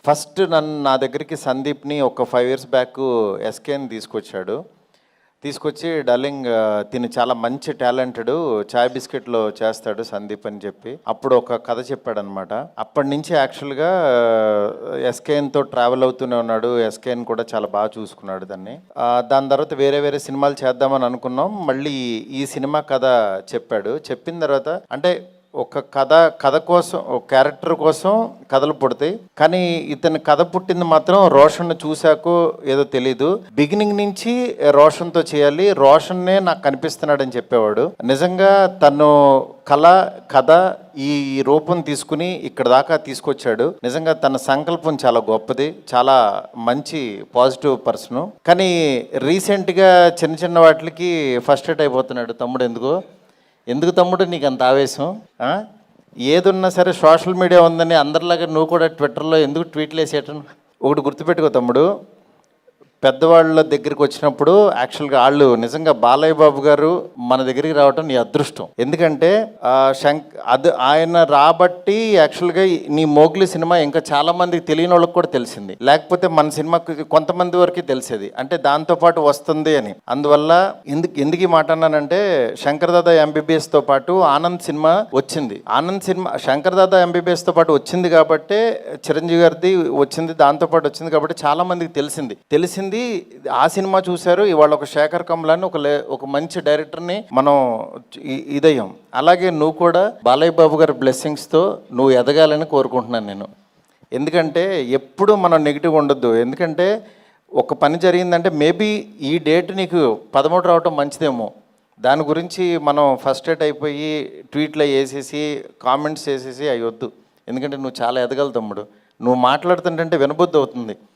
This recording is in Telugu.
ఫస్ట్ నా దగ్గరికి సందీప్ని ఒక 5 ఇయర్స్ బ్యాక్ ఎస్కేని తీసుకొచ్చి డార్లింగ్ తిను చాలా మంచి టాలెంటెడ్ చాయ్ బిస్కెట్లో చేస్తాడు సందీప్ అని చెప్పి అప్పుడు ఒక కథ చెప్పాడనమాట. అప్పటి నుంచి యాక్చువల్గా ఎస్కేన్తో ట్రావెల్ అవుతూనే ఉన్నాడు. ఎస్కేన్ కూడా చాలా బాగా చూసుకున్నాడు దాన్ని. దాని తర్వాత వేరే సినిమాలు చేద్దామని అనుకున్నాం. మళ్ళీ ఈ సినిమా కథ చెప్పిన తర్వాత అంటే ఒక కథ కోసం ఒక క్యారెక్టర్ కోసం కథలు పుడతాయి, కానీ ఇతని కథ పుట్టింది మాత్రం రోషన్ను చూశాకో ఏదో తెలీదు. బిగినింగ్ నుంచి రోషన్తో చేయాలి, రోషన్నే నాకు కనిపిస్తున్నాడని చెప్పేవాడు. నిజంగా తను కథ ఈ రూపం తీసుకుని ఇక్కడ దాకా తీసుకొచ్చాడు. నిజంగా తన సంకల్పం చాలా గొప్పది, చాలా మంచి పాజిటివ్ పర్సన్. కానీ రీసెంట్గా చిన్న వాటికి ఫస్ట్రేట్ అయిపోతున్నాడు. తమ్ముడు ఎందుకు తమ్ముడు నీకు అంత ఆవేశం? ఏదున్నా సరే సోషల్ మీడియా ఉందని అందరిలాగా నువ్వు కూడా ట్విట్టర్లో ఎందుకు ట్వీట్లు వేసేయటం? ఒకటి గుర్తుపెట్టుకో తమ్ముడు, పెద్దవాళ్ళ దగ్గరికి వచ్చినప్పుడు యాక్చువల్గా వాళ్ళు నిజంగా బాలయ్య బాబు గారు మన దగ్గరికి రావటం నీ అదృష్టం. ఎందుకంటే ఆయన రాబట్టి యాక్చువల్గా నీ మోగ్లీ సినిమా ఇంకా చాలా మందికి తెలియని వాళ్ళకి కూడా తెలిసింది, లేకపోతే మన సినిమాకి కొంతమంది వరకు తెలిసేది, అంటే దాంతోపాటు వస్తుంది అని. అందువల్ల ఎందుకు ఈ మాట అన్నానంటే, శంకర్ దాదా ఎంబీబీఎస్తో పాటు ఆనంద్ సినిమా వచ్చింది. శంకర్ దాదా ఎంబీబీఎస్తో పాటు వచ్చింది కాబట్టి, చిరంజీవి గారిది వచ్చింది, దాంతోపాటు వచ్చింది కాబట్టి చాలా మందికి తెలిసింది. ఆ సినిమా చూశారు. ఇవాళ ఒక శేఖర్ కమలాన్ని ఒక మంచి డైరెక్టర్ని మనం ఇదయ్యాం. అలాగే నువ్వు కూడా బాలయ్య బాబు గారి బ్లెస్సింగ్స్తో నువ్వు ఎదగాలని కోరుకుంటున్నాను నేను. ఎందుకంటే ఎప్పుడు మనం నెగిటివ్ ఉండొద్దు. ఎందుకంటే ఒక పని జరిగిందంటే మేబీ ఈ డేట్ నీకు 13 రావటం మంచిదేమో, దాని గురించి మనం ఫస్ట్రేట్ అయిపోయి ట్వీట్లో వేసేసి కామెంట్స్ వేసేసి అవి వద్దు. ఎందుకంటే నువ్వు చాలా ఎదగల తమ్ముడు. నువ్వు మాట్లాడుతుంటే వినబుద్ధి అవుతుంది.